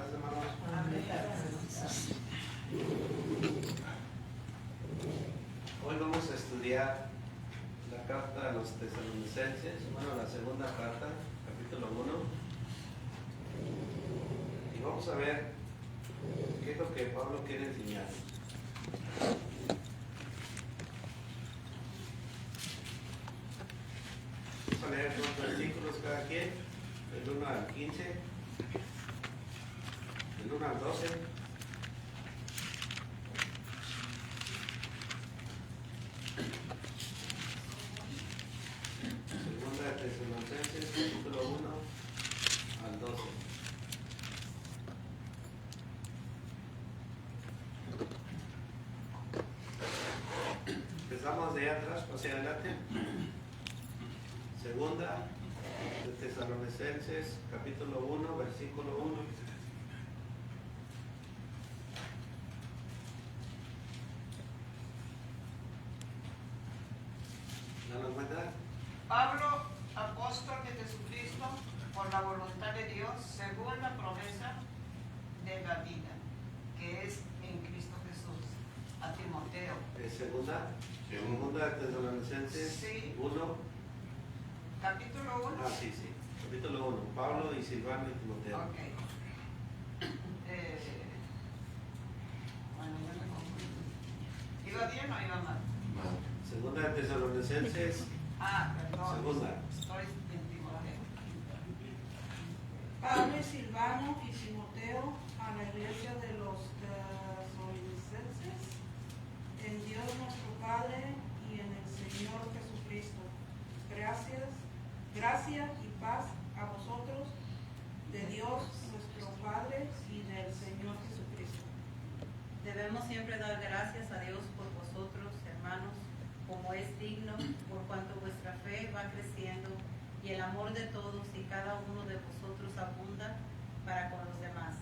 paz, hermanos. Hoy vamos a estudiar la carta a los tesalonicenses, la segunda carta, capítulo 1. Y vamos a ver qué es lo que Pablo quiere enseñar. Vamos a leer dos versículos cada quien, del 1 al 15, del 1 al 12. Segunda de Tesalonicenses, capítulo 1 al 12. Empezamos de atrás hacia adelante. Segunda de Tesalonicenses, capítulo 1, versículo 1. ¿No nos cuenta? Pablo, apóstol de Jesucristo, por la voluntad de Dios, según la promesa de la vida, que es en Cristo Jesús, a Timoteo. Segunda de Tesalonicenses Sí. 1. Capítulo 1. Sí. Capítulo 1. Pablo y Silvano y Timoteo. Ok. Bueno, ya me confundí. ¿Iba bien o iba mal? Segunda de Tesalonicenses. Perdón. Segunda. Estoy en Timoteo. Pablo y Silvano y Timoteo a la iglesia de los tesalonicenses, en Dios nuestro Padre y en el Señor Jesucristo. Gracia y paz a vosotros, de Dios nuestro Padre y del Señor Jesucristo. Debemos siempre dar gracias a Dios por vosotros, hermanos, como es digno, por cuanto vuestra fe va creciendo y el amor de todos y cada uno de vosotros abunda para con los demás,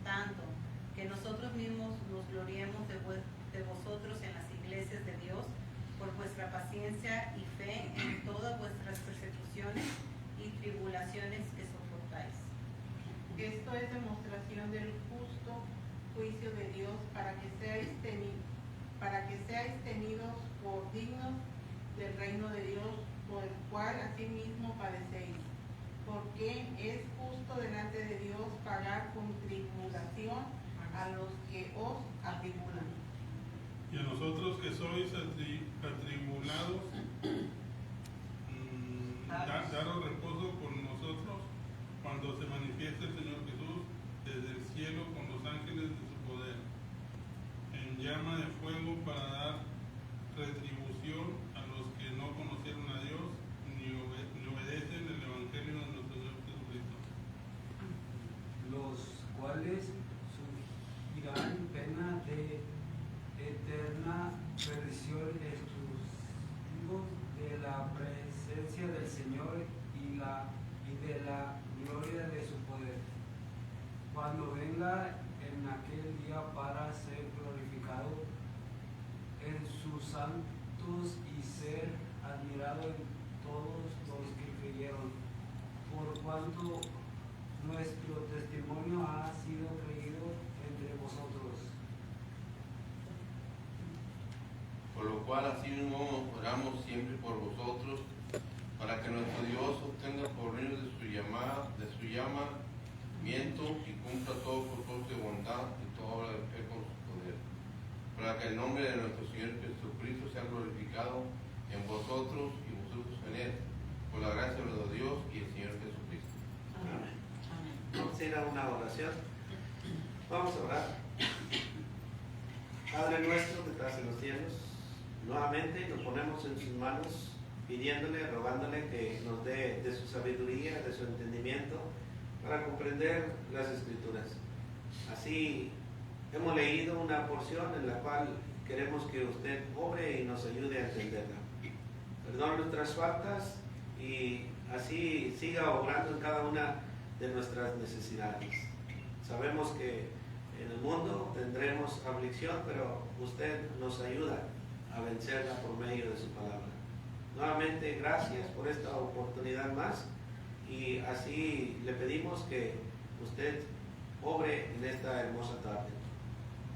tanto que nosotros mismos nos gloriemos de vosotros en las iglesias de Dios por vuestra paciencia y fe en todas vuestras persecuciones y tribulaciones que soportáis. Esto es demostración del justo juicio de Dios para que seáis tenidos por dignos del reino de Dios, por el cual asimismo padecéis. Porque es justo delante de Dios pagar con tribulación a los que os atribulan. Y a nosotros que sois atribulados, daros reposo con nosotros cuando se manifieste el Señor Jesús desde el cielo con los ángeles de su poder, en llama de fuego para dar retribución a los que no conocieron a Dios ni obedecen el Evangelio de nuestro Señor Jesucristo, los cuales sufrirán pena de eterna perdición exclusivos de la presencia del Señor y de la gloria de su poder, cuando venga en aquel día para ser glorificado en sus santos y ser admirado en todos los que creyeron, por cuanto nuestro testimonio ha sido creído entre vosotros. Por lo cual asimismo oramos siempre por vosotros, para que nuestro Dios obtenga por medio de su llamamiento y cumpla todo propósito de bondad y toda obra de fe con su poder, para que el nombre de nuestro Señor Jesucristo sea glorificado en vosotros y vosotros en él, por la gracia de Dios y el Señor Jesucristo. Amén. Vamos a ir a una oración. Vamos a orar. Padre nuestro que estás en los cielos, nuevamente nos ponemos en sus manos, pidiéndole, rogándole que nos dé de su sabiduría, de su entendimiento, para comprender las Escrituras. Así hemos leído una porción en la cual queremos que usted obre y nos ayude a entenderla. Perdone nuestras faltas y así siga obrando en cada una de nuestras necesidades. Sabemos que en el mundo tendremos aflicción, pero usted nos ayuda a vencerla por medio de su palabra. Nuevamente, gracias por esta oportunidad más y así le pedimos que usted obre en esta hermosa tarde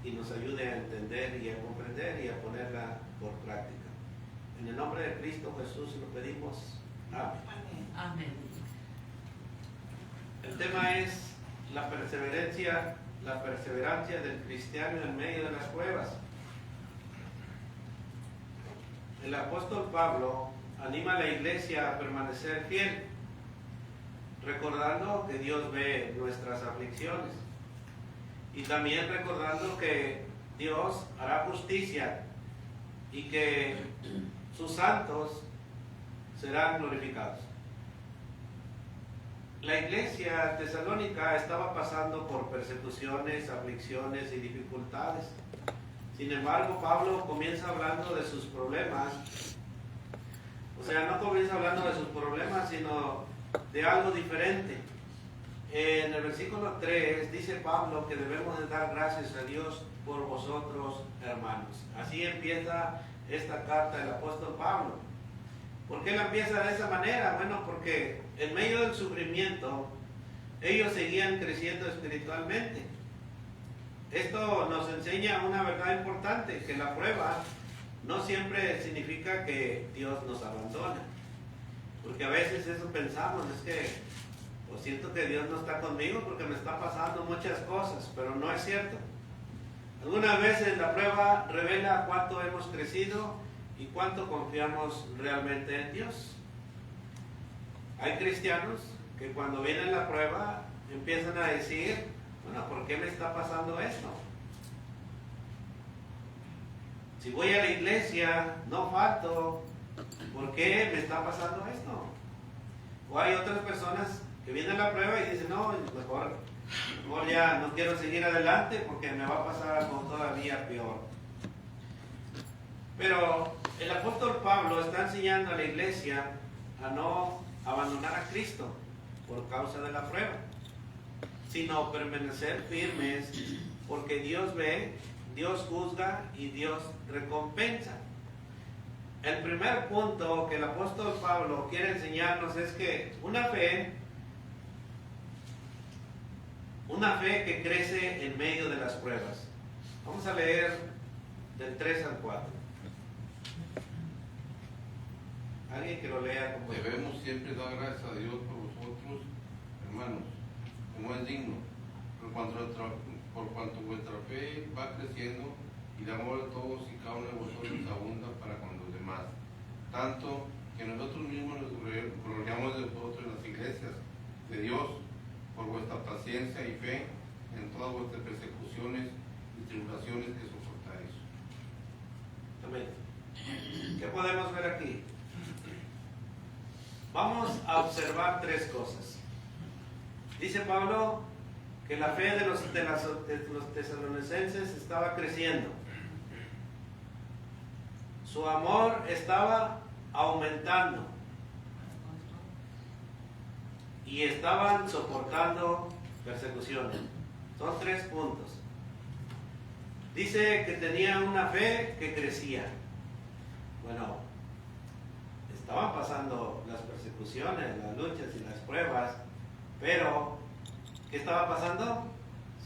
y nos ayude a entender y a comprender y a ponerla por práctica. En el nombre de Cristo Jesús lo pedimos. Amén. Amén. El tema es la perseverancia del cristiano en medio de las pruebas. El apóstol Pablo anima a la iglesia a permanecer fiel, recordando que Dios ve nuestras aflicciones y también recordando que Dios hará justicia y que sus santos serán glorificados. La iglesia tesalónica estaba pasando por persecuciones, aflicciones y dificultades. Sin embargo, Pablo comienza hablando de sus problemas. O sea, no comienza hablando de sus problemas, sino de algo diferente. En el versículo 3 dice Pablo que debemos de dar gracias a Dios por vosotros, hermanos. Así empieza esta carta del apóstol Pablo. ¿Por qué la empieza de esa manera? Bueno, porque en medio del sufrimiento ellos seguían creciendo espiritualmente. Esto nos enseña una verdad importante, que la prueba no siempre significa que Dios nos abandona. Porque a veces eso pensamos, es que pues siento que Dios no está conmigo porque me está pasando muchas cosas, pero no es cierto. Algunas veces la prueba revela cuánto hemos crecido y cuánto confiamos realmente en Dios. Hay cristianos que cuando viene la prueba empiezan a decir, bueno, ¿por qué me está pasando esto? Si voy a la iglesia, no falto, ¿por qué me está pasando esto? O hay otras personas que vienen a la prueba y dicen, no, mejor ya no quiero seguir adelante porque me va a pasar algo todavía peor. Pero el apóstol Pablo está enseñando a la iglesia a no abandonar a Cristo por causa de la prueba, sino permanecer firmes porque Dios ve, Dios juzga y Dios recompensa. El primer punto que el apóstol Pablo quiere enseñarnos es que una fe que crece en medio de las pruebas. Vamos a leer del 3 al 4. Alguien que lo lea como Debemos siempre dar gracias a Dios por vosotros, hermanos, como es digno, por cuanto vuestra fe va creciendo y el amor de todos y cada uno de vosotros abunda para con los demás. Tanto que nosotros mismos nos gloriamos de vosotros en las iglesias de Dios por vuestra paciencia y fe en todas vuestras persecuciones y tribulaciones que soportáis. Amén. ¿Qué podemos ver aquí? Vamos a observar tres cosas. Dice Pablo que la fe de los tesalonicenses estaba creciendo. Su amor estaba aumentando. Y estaban soportando persecuciones. Son 3 puntos. Dice que tenían una fe que crecía. Bueno, estaban pasando las persecuciones, las luchas y las pruebas, pero ¿qué estaba pasando?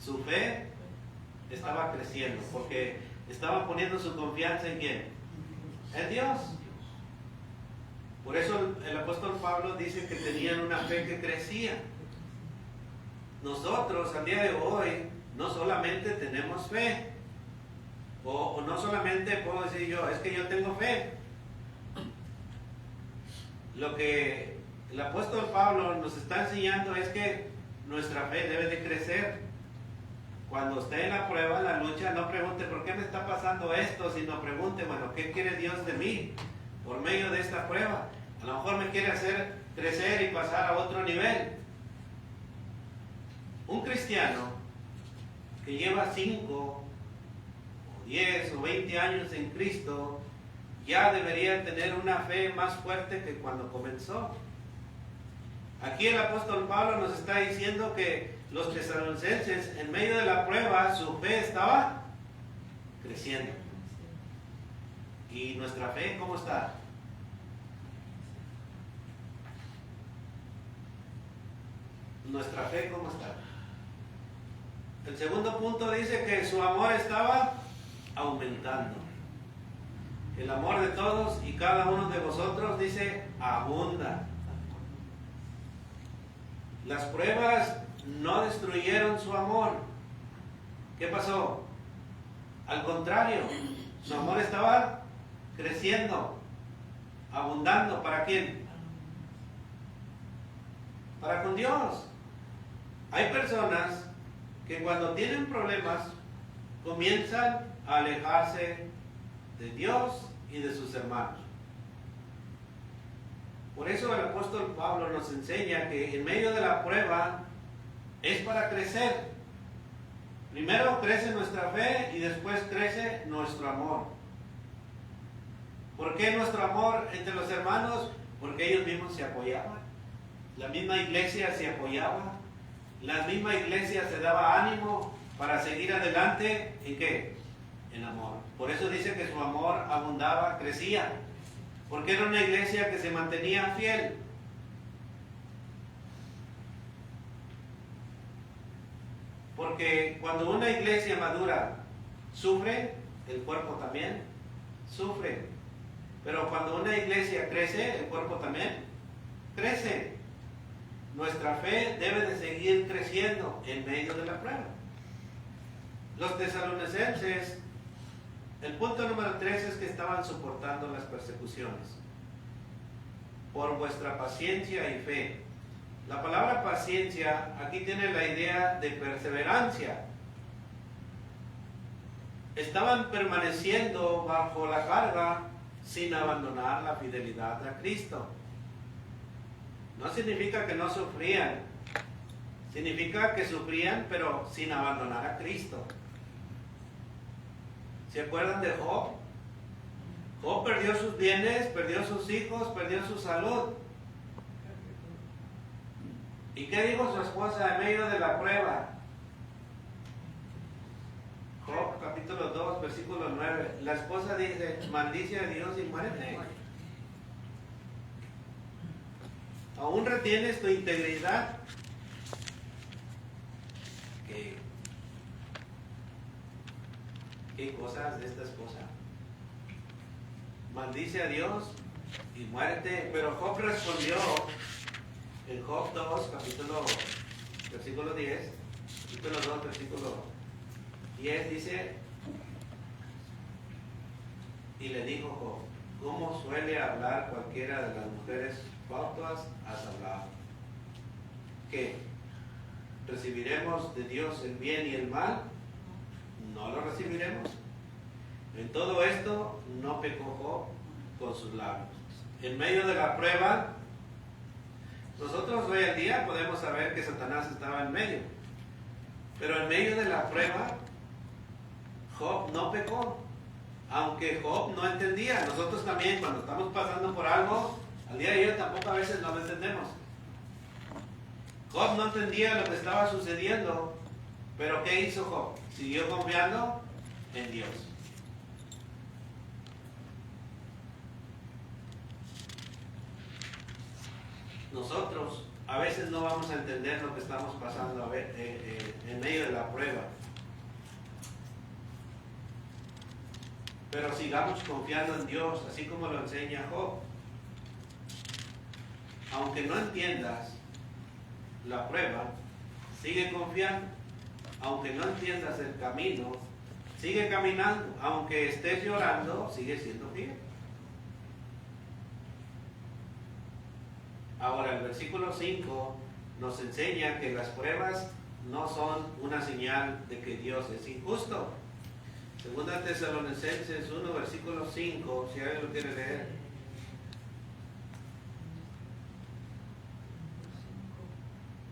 Su fe estaba creciendo, porque estaban poniendo su confianza en ¿quién? En Dios. Por eso el apóstol Pablo dice que tenían una fe que crecía. Nosotros al día de hoy no solamente tenemos fe, o no solamente puedo decir yo, es que yo tengo fe. Lo que el apóstol Pablo nos está enseñando es que nuestra fe debe de crecer. Cuando esté en la prueba, en la lucha, no pregunte ¿por qué me está pasando esto? Sino pregunte, bueno, ¿qué quiere Dios de mí por medio de esta prueba? A lo mejor me quiere hacer crecer y pasar a otro nivel. Un cristiano que lleva 5 o 10 o 20 años en Cristo ya debería tener una fe más fuerte que cuando comenzó. Aquí el apóstol Pablo nos está diciendo que los tesalonicenses, en medio de la prueba, su fe estaba creciendo. ¿Y nuestra fe cómo está? ¿Nuestra fe cómo está? El segundo punto dice que su amor estaba aumentando. El amor de todos y cada uno de vosotros, dice, abunda. Las pruebas no destruyeron su amor. ¿Qué pasó? Al contrario, su amor estaba creciendo, abundando. ¿Para quién? Para con Dios. Hay personas que cuando tienen problemas comienzan a alejarse de Dios y de sus hermanos. Por eso el apóstol Pablo nos enseña que en medio de la prueba es para crecer. Primero crece nuestra fe y después crece nuestro amor. ¿Por qué nuestro amor entre los hermanos? Porque ellos mismos se apoyaban. La misma iglesia se apoyaba. La misma iglesia se daba ánimo para seguir adelante. ¿En qué? En amor. Por eso dice que su amor abundaba, crecía. Porque era una iglesia que se mantenía fiel. Porque cuando una iglesia madura sufre, el cuerpo también sufre. Pero cuando una iglesia crece, el cuerpo también crece. Nuestra fe debe de seguir creciendo en medio de la prueba. Los tesalonicenses, el punto número 3 es que estaban soportando las persecuciones por vuestra paciencia y fe. La palabra paciencia aquí tiene la idea de perseverancia. Estaban permaneciendo bajo la carga sin abandonar la fidelidad a Cristo. No significa que no sufrían, significa que sufrían pero sin abandonar a Cristo. ¿Se acuerdan de Job? Job perdió sus bienes, perdió sus hijos, perdió su salud. ¿Y qué dijo su esposa en medio de la prueba? Job capítulo 2, versículo 9. La esposa dice, maldice a Dios y muérete. ¿Aún retienes tu integridad? ¿Qué cosas de esta esposa? Maldice a Dios y muérete. Pero Job respondió en Job 2, versículo 10, capítulo 2, versículo 10, dice, y le dijo Job, ¿cómo suele hablar cualquiera de las mujeres fatuas has hablado? ¿Qué? ¿Recibiremos de Dios el bien y el mal? No lo recibiremos. En todo esto no pecó Job con sus labios. En medio de la prueba, nosotros hoy en día podemos saber que Satanás estaba en medio. Pero en medio de la prueba, Job no pecó. Aunque Job no entendía. Nosotros también cuando estamos pasando por algo, al día de hoy tampoco a veces no lo entendemos. Job no entendía lo que estaba sucediendo. Pero ¿qué hizo Job? Siguió confiando en Dios. Nosotros a veces no vamos a entender lo que estamos pasando en medio de la prueba. Pero sigamos confiando en Dios, así como lo enseña Job. Aunque no entiendas la prueba, sigue confiando. Aunque no entiendas el camino, sigue caminando. Aunque estés llorando, sigue siendo fiel. Ahora el versículo 5 nos enseña que las pruebas no son una señal de que Dios es injusto. Segunda Tesalonicenses 1, versículo 5, si alguien lo quiere leer.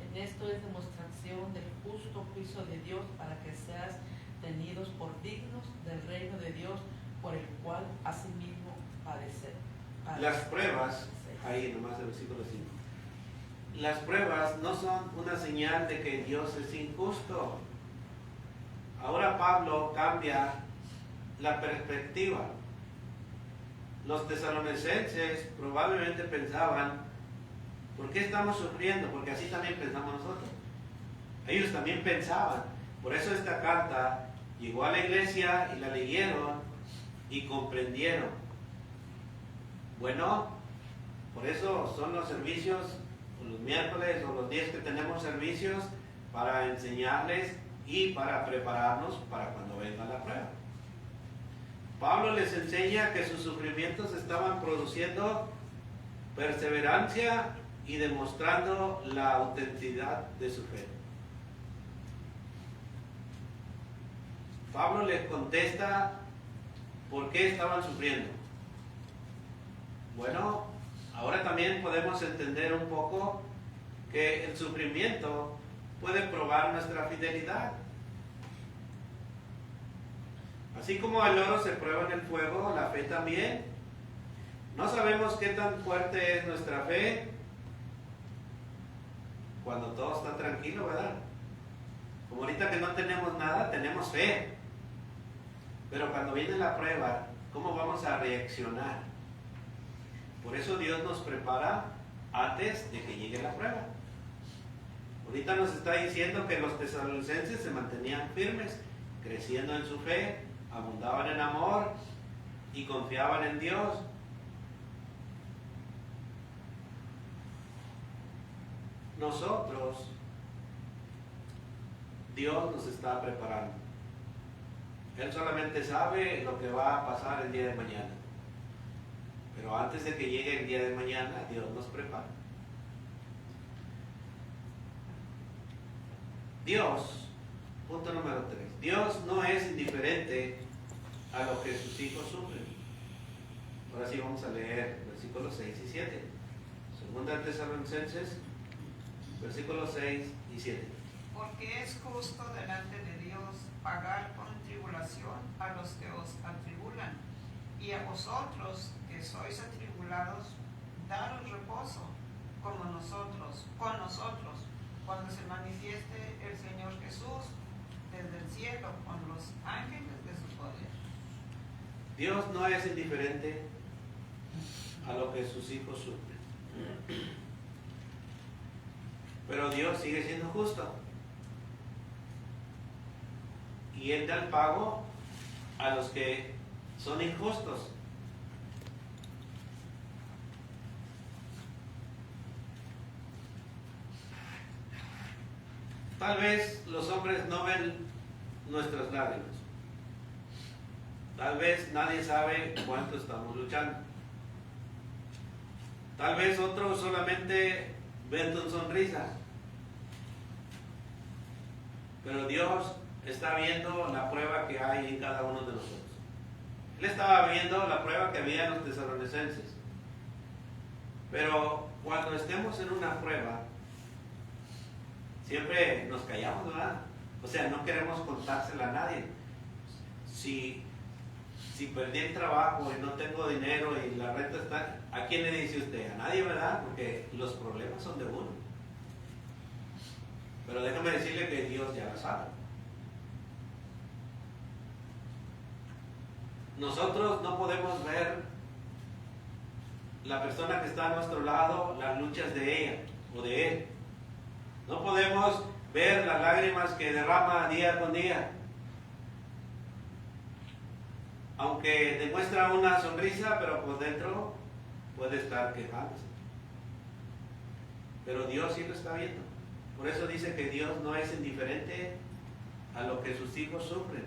En esto es demostración del justo juicio de Dios para que seas tenidos por dignos del reino de Dios por el cual asimismo padecer. Las pruebas, ahí nomás el versículo 5. Las pruebas no son una señal de que Dios es injusto. Ahora Pablo cambia la perspectiva. Los tesalonicenses probablemente pensaban, ¿por qué estamos sufriendo? Porque así también pensamos nosotros. Ellos también pensaban, Por eso esta carta llegó a la iglesia y la leyeron y comprendieron. Bueno, por eso son los servicios, los miércoles o los días que tenemos servicios, para enseñarles y para prepararnos para cuando venga la prueba. Pablo les enseña que sus sufrimientos estaban produciendo perseverancia y demostrando la autenticidad de su fe. Pablo les contesta por qué estaban sufriendo. Bueno, ahora también podemos entender un poco que el sufrimiento puede probar nuestra fidelidad. Así como el oro se prueba en el fuego, la fe también. No sabemos qué tan fuerte es nuestra fe cuando todo está tranquilo, ¿verdad? Como ahorita que no tenemos nada, tenemos fe. Pero cuando viene la prueba, ¿cómo vamos a reaccionar? Por eso Dios nos prepara antes de que llegue la prueba. Ahorita nos está diciendo que los tesalonicenses se mantenían firmes, creciendo en su fe, abundaban en amor y confiaban en Dios. Nosotros, Dios nos está preparando. Él solamente sabe lo que va a pasar el día de mañana. Pero antes de que llegue el día de mañana, Dios nos prepara. Dios, punto número 3. Dios no es indiferente a lo que sus hijos sufren. Ahora sí vamos a leer versículos 6 y 7. Segunda de Tesalonicenses, versículos 6 y 7. Porque es justo delante de Dios pagar con tribulación a los que os atribulan, y a vosotros que sois atribulados, daros reposo como nosotros, con nosotros, cuando se manifieste el Señor Jesús desde el cielo con los ángeles de su poder. Dios no es indiferente a lo que sus hijos sufren. Pero Dios sigue siendo justo. Y Él da el pago a los que son injustos. Tal vez los hombres no ven nuestras lágrimas. Tal vez nadie sabe cuánto estamos luchando. Tal vez otros solamente ven tu sonrisa. Pero Dios está viendo la prueba que hay en cada uno de nosotros. Él estaba viendo la prueba que había en los tesalonicenses. Pero cuando estemos en una prueba, siempre nos callamos, ¿verdad? O sea, no queremos contársela a nadie. Si perdí el trabajo y no tengo dinero y la renta está, ¿a quién le dice usted? A nadie, ¿verdad? Porque los problemas son de uno. Pero déjame decirle que Dios ya lo sabe. Nosotros no podemos ver la persona que está a nuestro lado, las luchas de ella o de él. No podemos ver las lágrimas que derrama día con día. Aunque demuestra una sonrisa, pero por dentro puede estar quejándose. Pero Dios sí lo está viendo. Por eso dice que Dios no es indiferente a lo que sus hijos sufren.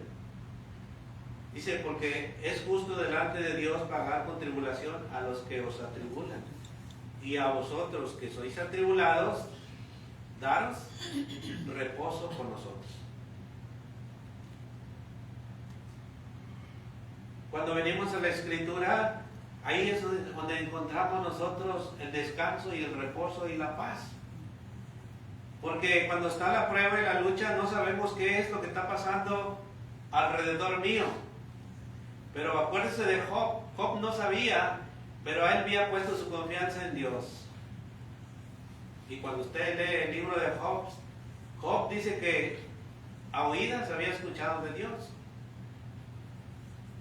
Dice, porque es justo delante de Dios pagar con tribulación a los que os atribulan. Y a vosotros que sois atribulados, daros reposo con nosotros. Cuando venimos a la Escritura, ahí es donde encontramos nosotros el descanso y el reposo y la paz. Porque cuando está la prueba y la lucha, no sabemos qué es lo que está pasando alrededor mío. Pero acuérdese de Job. Job no sabía, pero él había puesto su confianza en Dios. Y cuando usted lee el libro de Job, Job dice que a oídas había escuchado de Dios.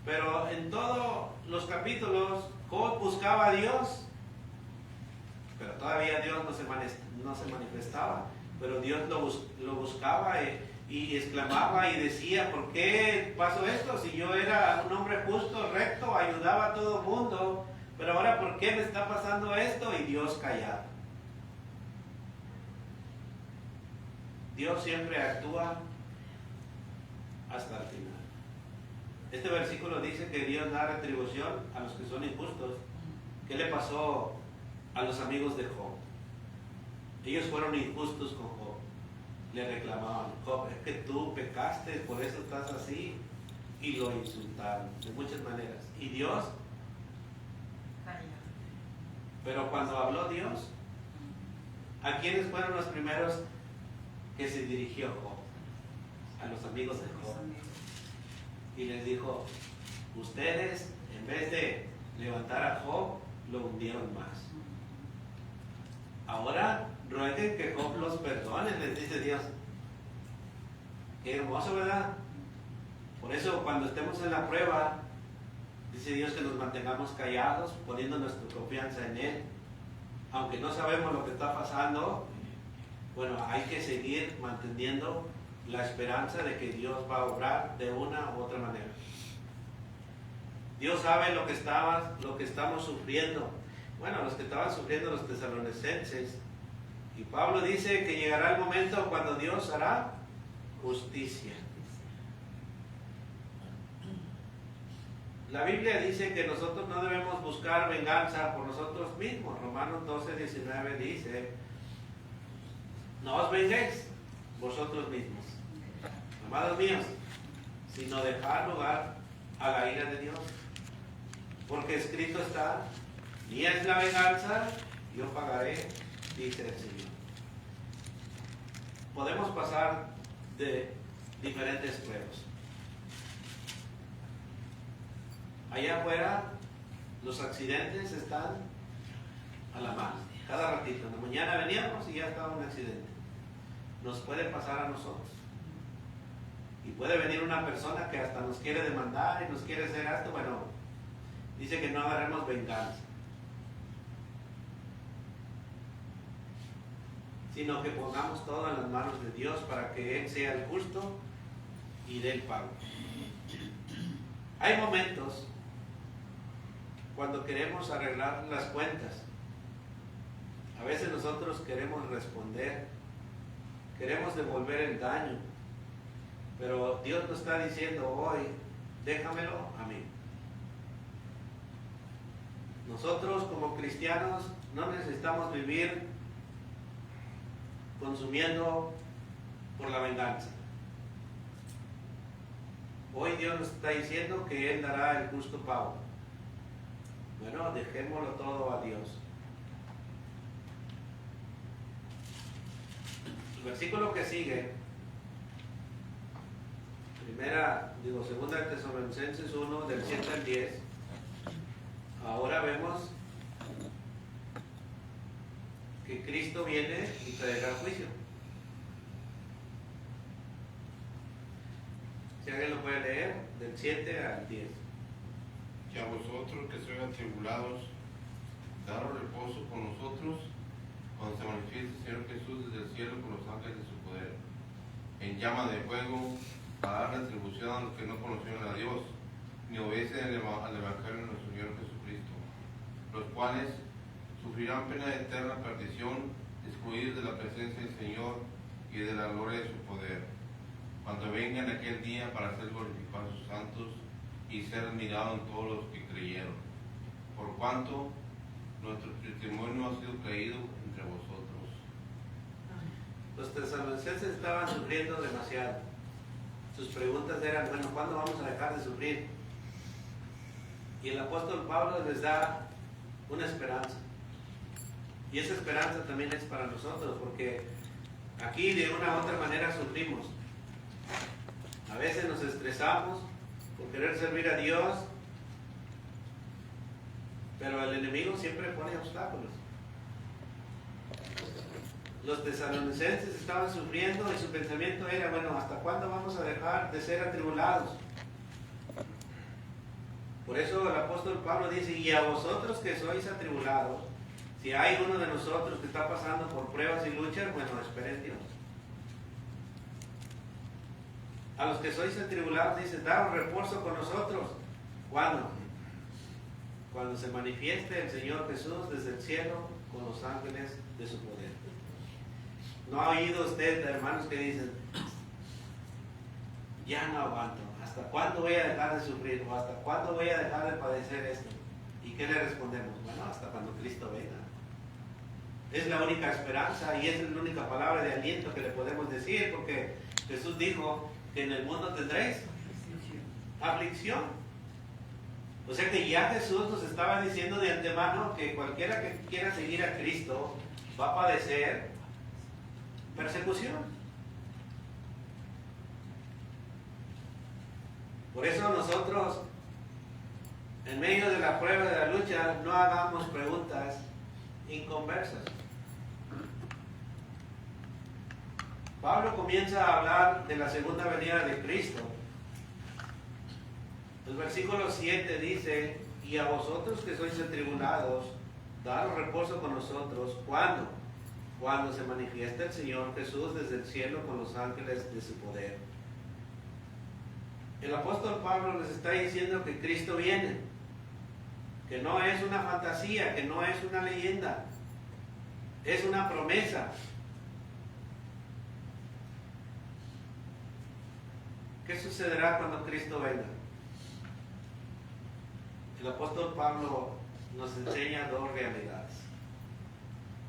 Pero en todos los capítulos, Job buscaba a Dios, pero todavía Dios no se manifestaba. Pero Dios lo buscaba y exclamaba y decía, ¿por qué pasó esto? Si yo era un hombre justo, recto, ayudaba a todo el mundo, pero ahora ¿por qué me está pasando esto? Y Dios callaba. Dios siempre actúa hasta el final. Este versículo dice que Dios da retribución a los que son injustos. ¿Qué le pasó a los amigos de Job? Ellos fueron injustos con Job. Le reclamaban, Job, es que tú pecaste, por eso estás así. Y lo insultaron de muchas maneras. Y Dios, pero cuando habló Dios, ¿a quiénes fueron los primeros que se dirigió Job? A los amigos de Job. Y les dijo, ustedes en vez de levantar a Job, lo hundieron más. Ahora rueguen que Job los perdone, les dice Dios. Qué hermoso, ¿verdad? Por eso cuando estemos en la prueba, dice Dios que nos mantengamos callados, poniendo nuestra confianza en Él. Aunque no sabemos lo que está pasando, bueno, hay que seguir manteniendo la esperanza de que Dios va a obrar de una u otra manera. Dios sabe lo que estamos sufriendo. Bueno, los que estaban sufriendo los tesalonicenses. Y Pablo dice que llegará el momento cuando Dios hará justicia. La Biblia dice que nosotros no debemos buscar venganza por nosotros mismos. Romanos 12:19 dice, no os venguéis vosotros mismos, amados míos, sino dejar lugar a la ira de Dios. Porque escrito está, mía es la venganza, yo pagaré, dice el Señor. Podemos pasar de diferentes pruebas. Allá afuera los accidentes están a la mano, cada ratito. En la mañana veníamos y ya estaba un accidente. Nos puede pasar a nosotros. Y puede venir una persona que hasta nos quiere demandar y nos quiere hacer esto. Bueno, dice que no agarremos venganza, sino que pongamos todo en las manos de Dios para que Él sea el justo y dé el pago. Hay momentos cuando queremos arreglar las cuentas. A veces nosotros queremos responder, queremos devolver el daño, pero Dios nos está diciendo hoy, déjamelo a mí. Nosotros como cristianos no necesitamos vivir consumiendo por la venganza. Hoy Dios nos está diciendo que Él dará el justo pago. Bueno, dejémoslo todo a Dios. El versículo que sigue, segunda de Tesalonicenses 1, del 7 al 10. Ahora vemos que Cristo viene y traerá juicio. Si alguien lo puede leer, del 7 al 10. Y a vosotros que sois atribulados, daros reposo con nosotros, cuando se manifieste el Señor Jesús desde el cielo con los ángeles de su poder, en llama de fuego, para dar retribución a los que no conocieron a Dios, ni obedecen al Evangelio de nuestro Señor Jesucristo, los cuales sufrirán pena de eterna perdición, excluidos de la presencia del Señor y de la gloria de su poder, cuando vengan aquel día para hacer glorificar a sus santos y ser admirado en todos los que creyeron, por cuanto nuestro testimonio ha sido creído entre vosotros. Los tesalonicenses estaban sufriendo demasiado. Sus preguntas eran, bueno, ¿cuándo vamos a dejar de sufrir? Y el apóstol Pablo les da una esperanza. Y esa esperanza también es para nosotros, porque aquí de una u otra manera sufrimos. A veces nos estresamos por querer servir a Dios, pero el enemigo siempre pone obstáculos. Los tesalonicenses estaban sufriendo y su pensamiento era, bueno, ¿hasta cuándo vamos a dejar de ser atribulados? Por eso el apóstol Pablo dice, y a vosotros que sois atribulados, si hay uno de nosotros que está pasando por pruebas y luchas, bueno, esperen Dios. A los que sois atribulados, dice, daos reposo con nosotros. ¿Cuándo? Cuando se manifieste el Señor Jesús desde el cielo con los ángeles de su poder. ¿No ha oído usted, hermanos, que dicen, ya no aguanto, ¿hasta cuándo voy a dejar de sufrir? ¿O hasta cuándo voy a dejar de padecer esto? ¿Y qué le respondemos? Bueno, hasta cuando Cristo venga. Es la única esperanza y es la única palabra de aliento que le podemos decir, porque Jesús dijo que en el mundo tendréis aflicción. O sea que ya Jesús nos estaba diciendo de antemano que cualquiera que quiera seguir a Cristo va a padecer persecución. Por eso nosotros, en medio de la prueba, de la lucha, no hagamos preguntas inconversas. Pablo comienza a hablar de la segunda venida de Cristo. El versículo 7 dice, y a vosotros que sois atribulados, daos reposo con nosotros. ¿Cuándo? Cuando se manifiesta el Señor Jesús desde el cielo con los ángeles de su poder. El apóstol Pablo les está diciendo que Cristo viene, que no es una fantasía, que no es una leyenda, es una promesa. ¿Qué sucederá cuando Cristo venga? El apóstol Pablo nos enseña dos realidades.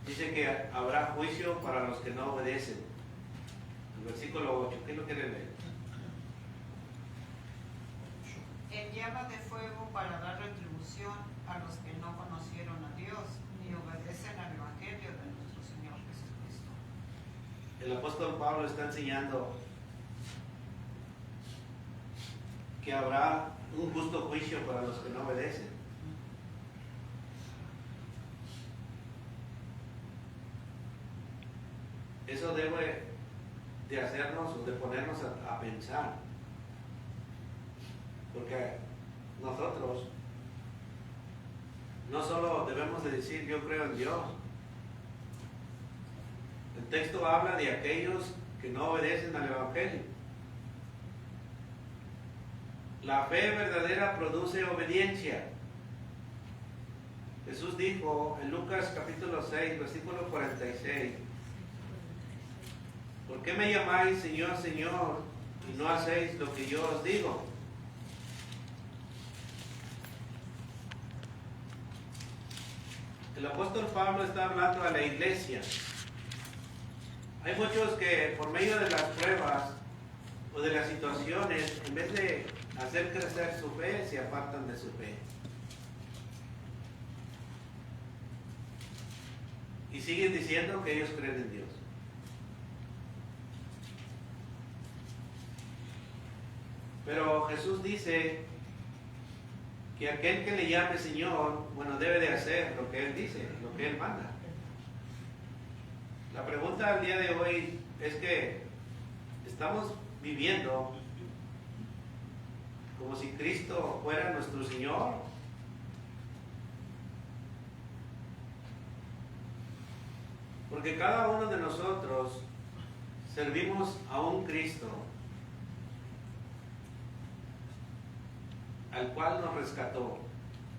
Dice que habrá juicio para los que no obedecen. El versículo 8, ¿quién lo quiere leer? En llama de fuego para dar retribución a los que no conocieron a Dios ni obedecen al Evangelio de nuestro Señor Jesucristo. El apóstol Pablo está enseñando que habrá un justo juicio para los que no obedecen. Eso debe de hacernos o de ponernos a pensar, porque nosotros no solo debemos de decir yo creo en Dios. El texto habla de aquellos que no obedecen al Evangelio. La fe verdadera produce obediencia. Jesús dijo en Lucas capítulo 6, versículo 46, ¿por qué me llamáis Señor, Señor, y no hacéis lo que yo os digo? El apóstol Pablo está hablando a la iglesia. Hay muchos que por medio de las pruebas o de las situaciones, en vez de hacer crecer su fe, se apartan de su fe. Y siguen diciendo que ellos creen en Dios. Pero Jesús dice que aquel que le llame Señor, bueno, debe de hacer lo que Él dice, lo que Él manda. La pregunta al día de hoy es que estamos viviendo como si Cristo fuera nuestro Señor. Porque cada uno de nosotros servimos a un Cristo al cual nos rescató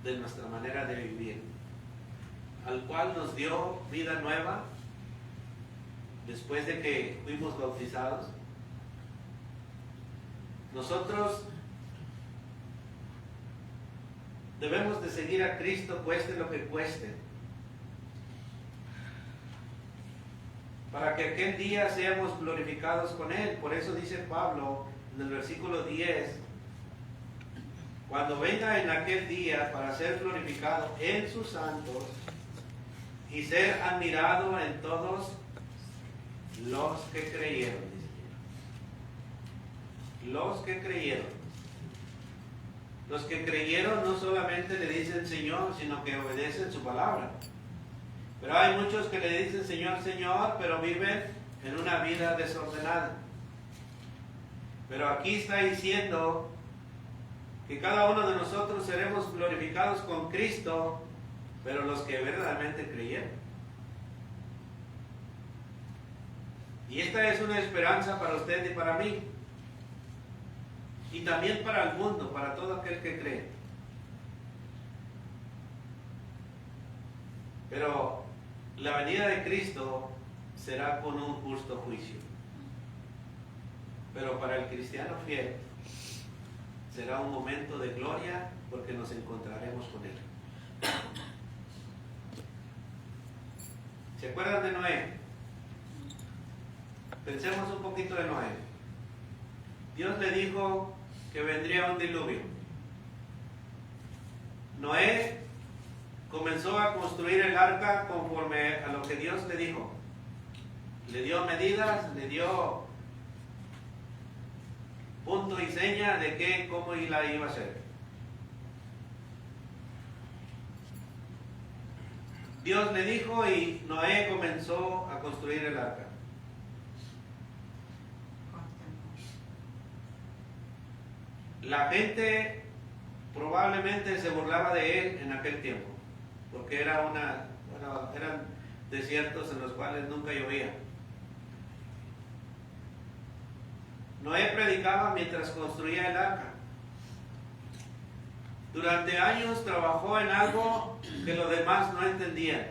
de nuestra manera de vivir, al cual nos dio vida nueva después de que fuimos bautizados. Nosotros debemos de seguir a Cristo cueste lo que cueste, para que aquel día seamos glorificados con Él. Por eso dice Pablo en el versículo 10, cuando venga en aquel día para ser glorificado en sus santos y ser admirado en todos los que creyeron. Los que creyeron. Los que creyeron no solamente le dicen Señor, sino que obedecen su palabra. Pero hay muchos que le dicen Señor, Señor, pero viven en una vida desordenada. Pero aquí está diciendo que cada uno de nosotros seremos glorificados con Cristo, pero los que verdaderamente creyeron. Y esta es una esperanza para usted y para mí. y también para el mundo, para todo aquel que cree. Pero la venida de Cristo será con un justo juicio. Pero para el cristiano fiel será un momento de gloria porque nos encontraremos con Él. ¿Se acuerdan de Noé? Pensemos un poquito de Noé. Dios le dijo que vendría un diluvio. Noé comenzó a construir el arca conforme a lo que Dios le dijo. Le dio medidas, le dio punto y seña de qué, cómo y la iba a hacer. Dios le dijo y Noé comenzó a construir el arca. La gente probablemente se burlaba de él en aquel tiempo, porque eran desiertos en los cuales nunca llovía. Noé predicaba mientras construía el arca. Durante años trabajó en algo que los demás no entendían.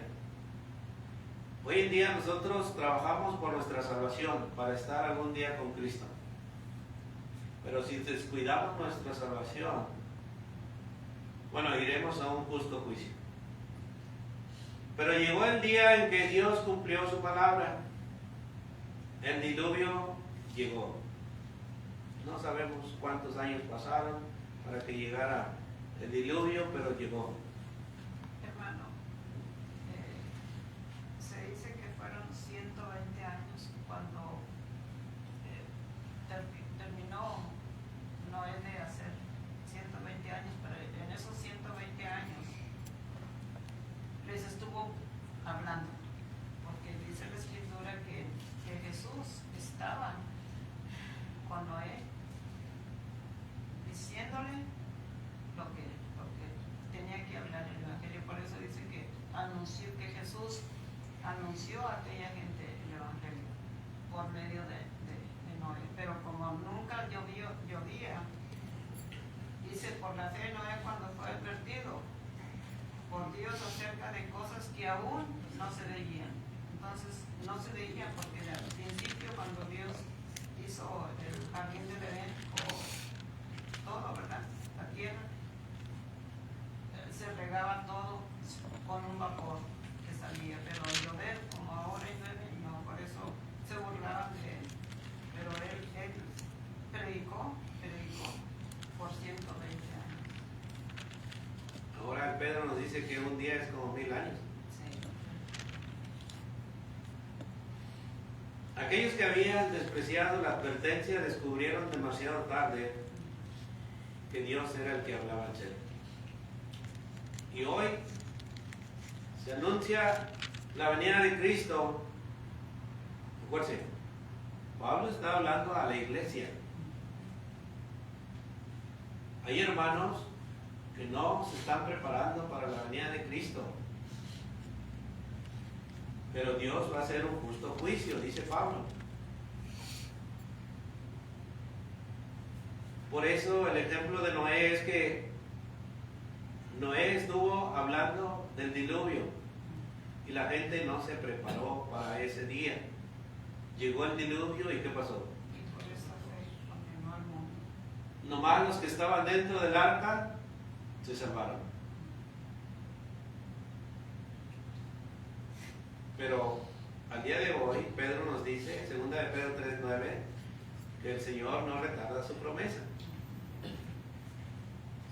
Hoy en día nosotros trabajamos por nuestra salvación, para estar algún día con Cristo. Pero si descuidamos nuestra salvación, bueno, iremos a un justo juicio. Pero llegó el día en que Dios cumplió su palabra. El diluvio llegó. No sabemos cuántos años pasaron para que llegara el diluvio, pero llegó. Hermano, se dice que fueron 120 años cuando terminó Noé de hacer 120 años, pero en esos 120 años les estuvo hablando, porque dice la Escritura que Jesús estaba con Noé diciéndole lo que tenía que hablar el Evangelio. Por eso dice que Jesús anunció a aquella gente el Evangelio por medio de Noé. Pero como nunca llovía, dice, por la fe Noé cuando fue advertido por Dios acerca de cosas que aún no se veían. Entonces no se veían porque al principio, cuando Dios hizo el jardín de Edén, todo, ¿verdad? La tierra, se regaba todo con un vapor que salía, pero al llover, como ahora llueve, no, por eso se burlaban de él. Pero él predicó por 120 años. Ahora el Pedro nos dice que un día es como 1000 años. Sí. Aquellos que habían despreciado la advertencia descubrieron demasiado tarde que Dios era el que hablaba al cielo. Y hoy se anuncia la venida de Cristo. Acuérdense, Pablo está hablando a la iglesia. Hay hermanos que no se están preparando para la venida de Cristo. Pero Dios va a hacer un justo juicio, dice Pablo. Por eso el ejemplo de Noé es que Noé estuvo hablando del diluvio y la gente no se preparó para ese día. Llegó el diluvio y ¿qué pasó? Y por esa fe continuó el mundo. Nomás los que estaban dentro del arca se salvaron. Pero al día de hoy, Pedro nos dice, 2 de Pedro 3:9, que el Señor no retarda su promesa.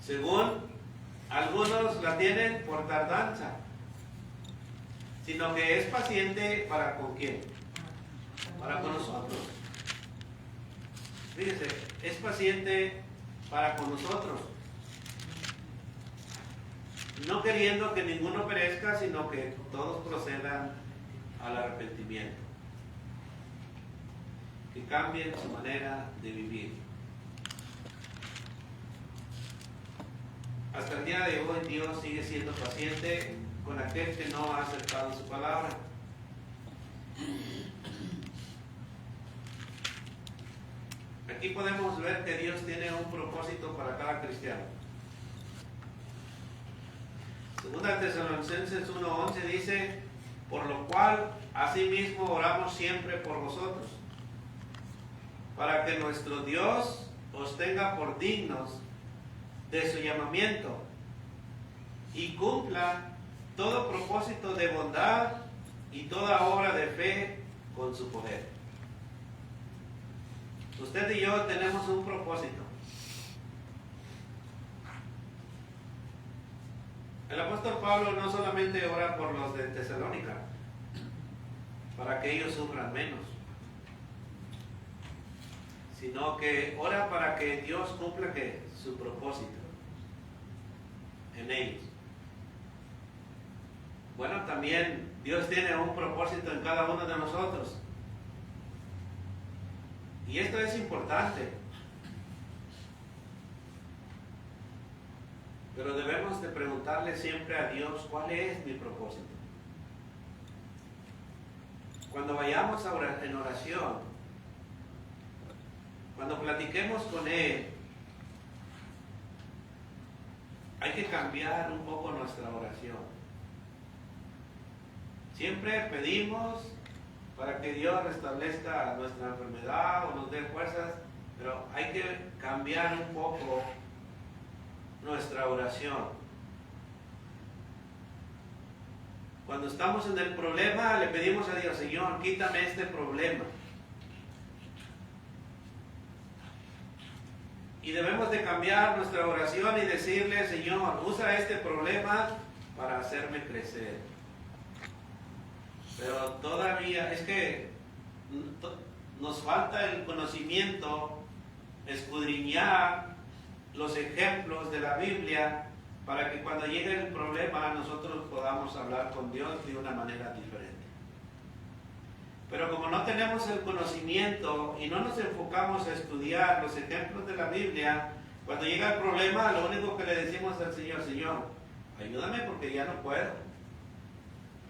Según algunos la tienen por tardanza, sino que es paciente para con quién, para con nosotros. Fíjense, es paciente para con nosotros, no queriendo que ninguno perezca, sino que todos procedan al arrepentimiento, que cambien su manera de vivir. Hasta el día de hoy Dios sigue siendo paciente con aquel que no ha aceptado su palabra. Aquí Aquí podemos ver que Dios tiene un propósito para cada cristiano. Segunda Tesalonicenses 1:11 dice, por lo cual asimismo oramos siempre por vosotros, para que nuestro Dios os tenga por dignos de su llamamiento y cumpla todo propósito de bondad y toda obra de fe con su poder. Usted y yo tenemos un propósito. El apóstol Pablo no solamente ora por los de Tesalónica, para que ellos sufran menos, sino que ora para que Dios cumpla su propósito en ellos. Bueno, también Dios tiene un propósito en cada uno de nosotros. Y esto es importante. Pero debemos de preguntarle siempre a Dios, ¿cuál es mi propósito? Cuando vayamos en oración, cuando platiquemos con Él, hay que cambiar un poco nuestra oración. Siempre pedimos para que Dios restablezca nuestra enfermedad o nos dé fuerzas, pero hay que cambiar un poco nuestra oración. Cuando estamos en el problema, le pedimos a Dios, Señor, quítame este problema. Y debemos de cambiar nuestra oración y decirle, Señor, usa este problema para hacerme crecer. Pero todavía es que nos falta el conocimiento, escudriñar los ejemplos de la Biblia para que cuando llegue el problema nosotros podamos hablar con Dios de una manera diferente. Pero como no tenemos el conocimiento y no nos enfocamos a estudiar los ejemplos de la Biblia, cuando llega el problema lo único que le decimos al Señor, Señor, ayúdame porque ya no puedo.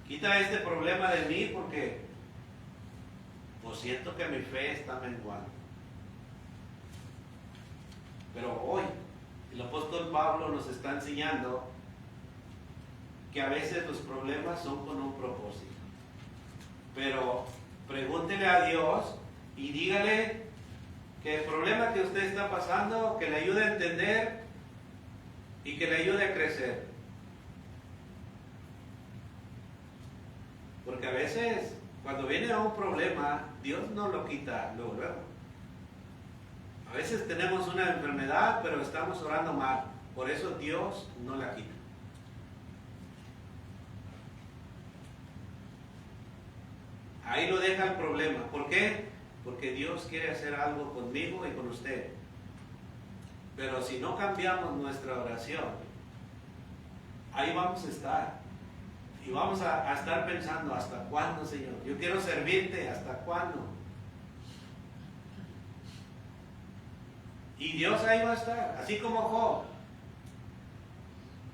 Quita este problema de mí porque pues siento que mi fe está menguando. Pero hoy el apóstol Pablo nos está enseñando que a veces los problemas son con un propósito. Pero pregúntele a Dios y dígale que el problema que usted está pasando, que le ayude a entender y que le ayude a crecer. Porque a veces, cuando viene a un problema, Dios no lo quita luego. A veces tenemos una enfermedad, pero estamos orando mal. Por eso Dios no la quita. Ahí lo deja el problema. ¿Por qué? Porque Dios quiere hacer algo conmigo y con usted. Pero si no cambiamos nuestra oración, ahí vamos a estar. Y vamos a estar pensando, ¿hasta cuándo, Señor? Yo quiero servirte, ¿hasta cuándo? Y Dios ahí va a estar, así como Job.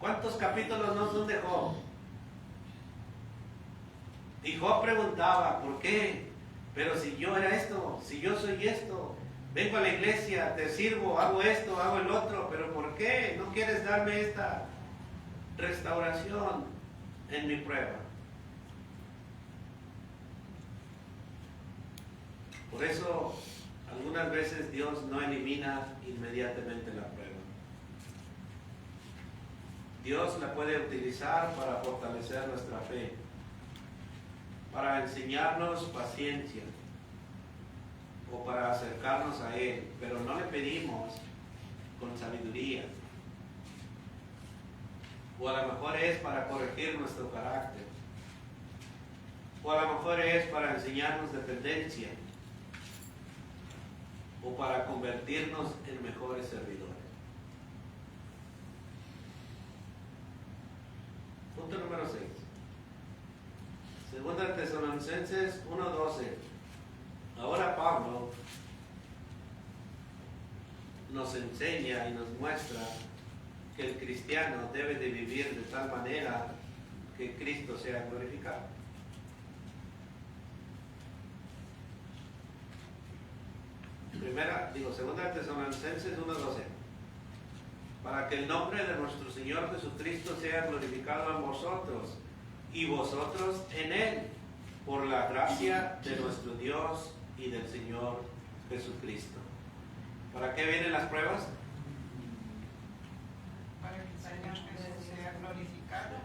¿Cuántos capítulos no son de Job? Y Job preguntaba, ¿por qué? Pero si yo era esto, si yo soy esto, vengo a la iglesia, te sirvo, hago esto, hago el otro, pero ¿por qué no quieres darme esta restauración en mi prueba? Por eso algunas veces Dios no elimina inmediatamente la prueba. Dios la puede utilizar para fortalecer nuestra fe, para enseñarnos paciencia o para acercarnos a Él, pero no le pedimos con sabiduría. O a lo mejor es para corregir nuestro carácter, o a lo mejor es para enseñarnos dependencia, o para convertirnos en mejores servidores. Punto número 6. Segunda Tesalonicenses 1:12. Ahora Pablo nos enseña y nos muestra que el cristiano debe de vivir de tal manera que Cristo sea glorificado. Segunda de Tesalonicenses 1:12. Para que el nombre de nuestro Señor Jesucristo sea glorificado en vosotros y vosotros en Él, por la gracia de nuestro Dios y del Señor Jesucristo. ¿Para qué vienen las pruebas? Para que el Señor Jesús sea glorificado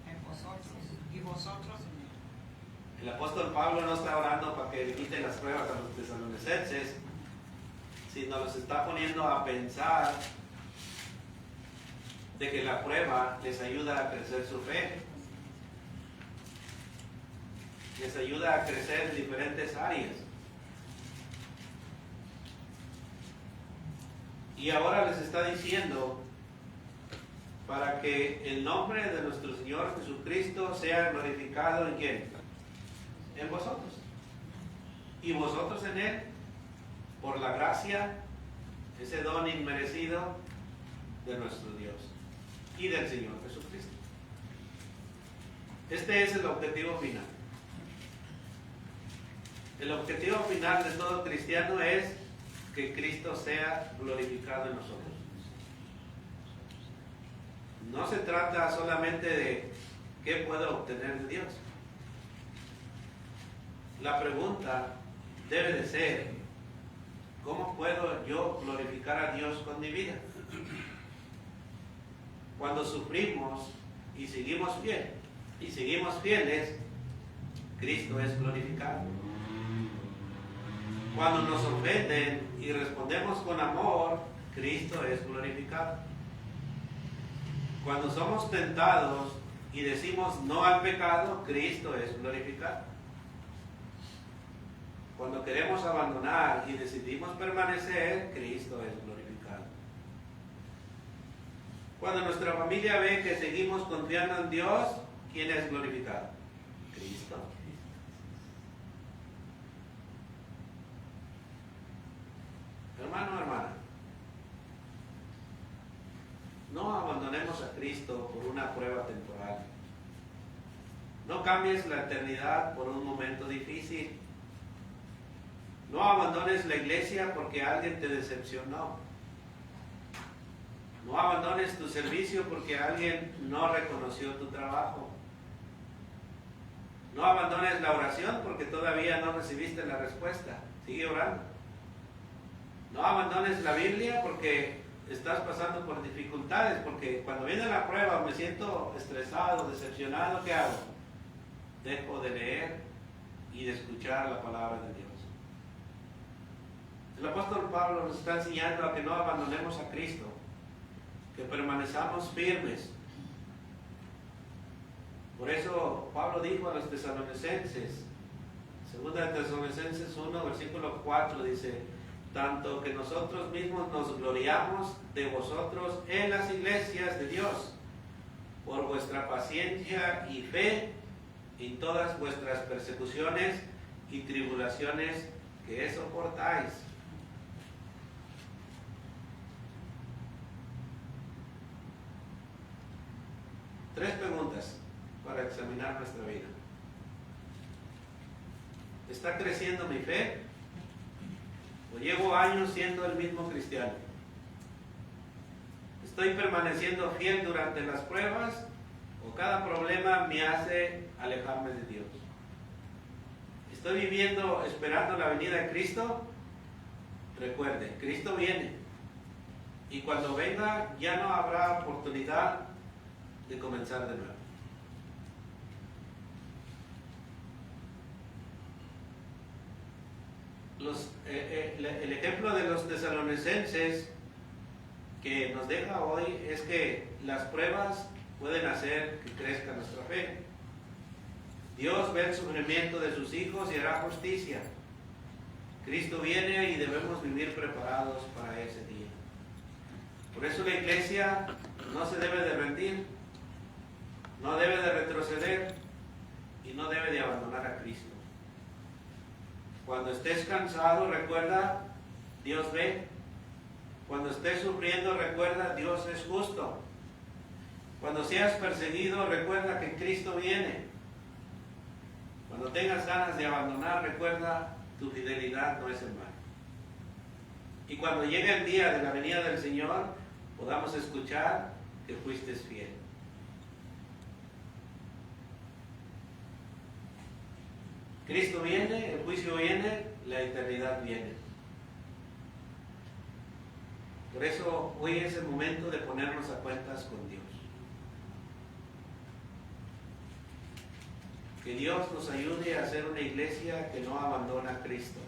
en vosotros y vosotros en Él. El apóstol Pablo no está orando para que le quiten las pruebas a los tesalonicenses, sino los está poniendo a pensar de que la prueba les ayuda a crecer su fe, les ayuda a crecer en diferentes áreas. Y ahora les está diciendo para que el nombre de nuestro Señor Jesucristo sea glorificado ¿en quién? En vosotros. Y vosotros en Él, por la gracia, ese don inmerecido de nuestro Dios y del Señor Jesucristo. Este es el objetivo final. El objetivo final de todo cristiano es que Cristo sea glorificado en nosotros. No se trata solamente de qué puedo obtener de Dios. La pregunta debe de ser, ¿cómo puedo yo glorificar a Dios con mi vida? Cuando sufrimos y seguimos fieles, Cristo es glorificado. Cuando nos ofenden y respondemos con amor, Cristo es glorificado. Cuando somos tentados y decimos no al pecado, Cristo es glorificado. Cuando queremos abandonar y decidimos permanecer, Cristo es glorificado. Cuando nuestra familia ve que seguimos confiando en Dios, ¿quién es glorificado? Cristo. Hermano, hermana, no abandonemos a Cristo por una prueba temporal. No cambies la eternidad por un momento difícil. No abandones la iglesia porque alguien te decepcionó. No abandones tu servicio porque alguien no reconoció tu trabajo. No abandones la oración porque todavía no recibiste la respuesta. Sigue orando. No abandones la Biblia porque estás pasando por dificultades, porque cuando viene la prueba me siento estresado, decepcionado, ¿qué hago? Dejo de leer y de escuchar la palabra de Dios. El apóstol Pablo nos está enseñando a que no abandonemos a Cristo, que permanezcamos firmes. Por eso Pablo dijo a los tesalonicenses, segunda de Tesalonicenses 1, versículo 4, dice: tanto que nosotros mismos nos gloriamos de vosotros en las iglesias de Dios, por vuestra paciencia y fe en todas vuestras persecuciones y tribulaciones que soportáis. Tres preguntas para examinar nuestra vida. ¿Está creciendo mi fe? ¿O llevo años siendo el mismo cristiano? ¿Estoy permaneciendo fiel durante las pruebas? ¿O cada problema me hace alejarme de Dios? ¿Estoy viviendo esperando la venida de Cristo? Recuerde, Cristo viene. Y cuando venga ya no habrá oportunidad de comenzar de nuevo. El ejemplo de los tesalonicenses que nos deja hoy es que las pruebas pueden hacer que crezca nuestra fe. Dios ve el sufrimiento de sus hijos y hará justicia. Cristo viene y debemos vivir preparados para ese día. Por eso la iglesia no se debe de rendir, no debe de retroceder y no debe de abandonar a Cristo. Cuando estés cansado, recuerda, Dios ve. Cuando estés sufriendo, recuerda, Dios es justo. Cuando seas perseguido, recuerda que Cristo viene. Cuando tengas ganas de abandonar, recuerda, tu fidelidad no es en vano. Y cuando llegue el día de la venida del Señor, podamos escuchar que fuiste fiel. Cristo viene, el juicio viene, la eternidad viene. Por eso hoy es el momento de ponernos a cuentas con Dios. Que Dios nos ayude a ser una iglesia que no abandona a Cristo.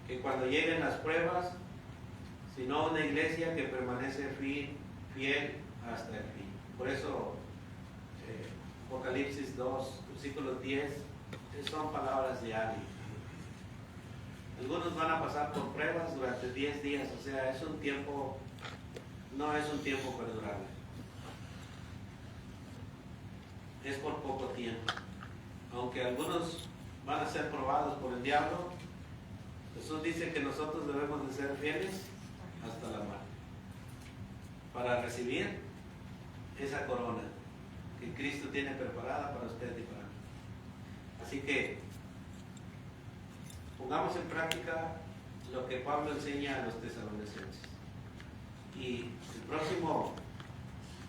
Que cuando lleguen las pruebas, sino una iglesia que permanece fiel hasta el fin. Por eso Apocalipsis 2, versículos 10, son palabras de ánimo. Algunos van a pasar por pruebas durante 10 días, o sea, es un tiempo, no es un tiempo perdurable. Es por poco tiempo. Aunque algunos van a ser probados por el diablo, Jesús dice que nosotros debemos de ser fieles hasta la muerte para recibir esa corona que Cristo tiene preparada para usted y para mí. Así que pongamos en práctica lo que Pablo enseña a los tesalonicenses. Y el próximo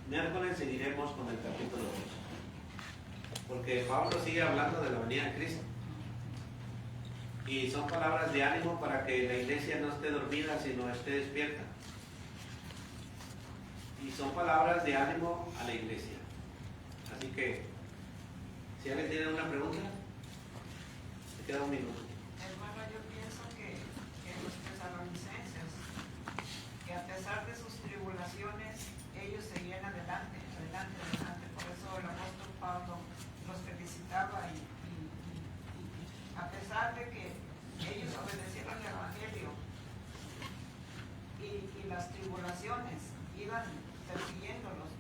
miércoles seguiremos con el capítulo 2. Porque Pablo sigue hablando de la venida de Cristo. Y son palabras de ánimo para que la iglesia no esté dormida, sino esté despierta. Y son palabras de ánimo a la iglesia. Así que, si alguien tiene una pregunta, se queda un minuto. Hermano, yo pienso que los tesalonicenses, que a pesar de sus tribulaciones, ellos seguían adelante. Por eso el apóstol Pablo los felicitaba y a pesar de que ellos obedecieron el Evangelio y las tribulaciones iban persiguiéndolos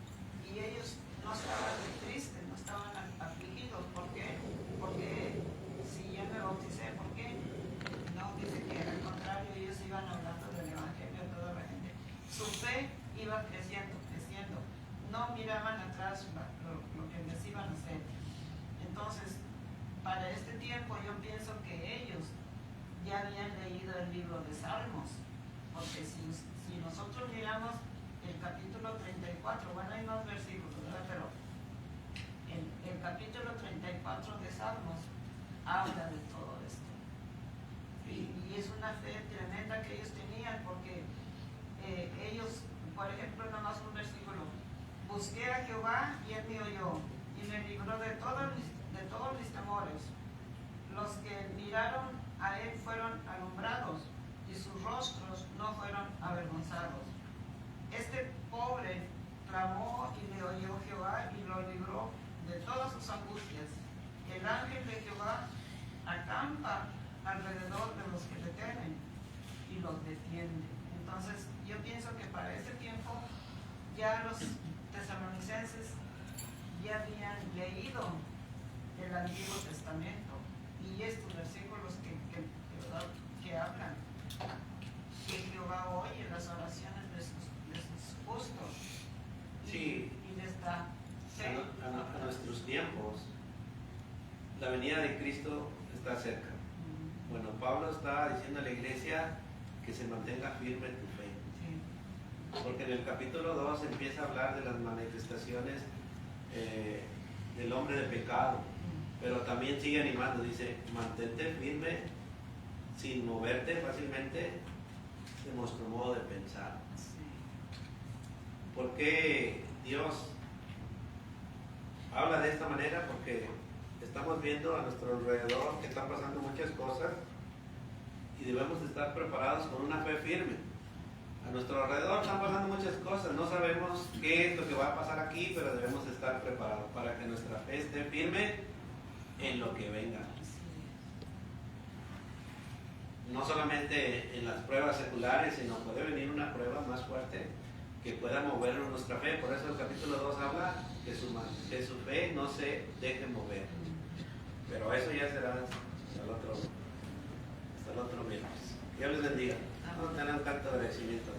y ellos no estaban tristes, no estaban afligidos. ¿Por qué? Porque si ya me bauticé, ¿por qué? No, dice que al contrario, ellos iban hablando del Evangelio a toda la gente. Su fe iba creciendo. No miraban atrás lo que les iban a hacer. Entonces, para este tiempo yo pienso que ellos ya habían leído el libro de Salmos, porque si nosotros miramos el capítulo 34, bueno, hay más versículos, ¿verdad? Pero el capítulo 34 de Salmos habla de todo esto. Y es una fe tremenda que ellos tenían, porque ellos, por ejemplo, nada más un versículo: busqué a Jehová y él me oyó y me libró de todos mis temores. Los que miraron a él fueron alumbrados y sus rostros no fueron avergonzados. Este pobre clamó y le oyó Jehová y lo libró de todas sus angustias. El ángel de Jehová acampa alrededor de los que le temen y los defiende. Entonces yo pienso que para ese tiempo ya los tesalonicenses ya habían leído el Antiguo Testamento y estos versículos que hablan que Jehová oye las oraciones de sus justos y les da fe. A nuestros tiempos la venida de Cristo está cerca. Bueno, Pablo está diciendo a la iglesia que se mantenga firme en tu fe. Porque en el capítulo 2 empieza a hablar de las manifestaciones del hombre de pecado, pero también sigue animando, dice: mantente firme sin moverte fácilmente de nuestro modo de pensar. ¿Por qué Dios habla de esta manera? Porque estamos viendo a nuestro alrededor que están pasando muchas cosas y debemos de estar preparados con una fe firme. A nuestro alrededor están pasando muchas cosas, no sabemos qué es lo que va a pasar aquí, pero debemos estar preparados para que nuestra fe esté firme en lo que venga. No solamente en las pruebas seculares, sino puede venir una prueba más fuerte que pueda mover nuestra fe. Por eso el capítulo 2 habla que su fe no se deje mover. Pero eso ya será hasta el otro miércoles. Dios les bendiga. Vamos a tener un canto de agradecimiento.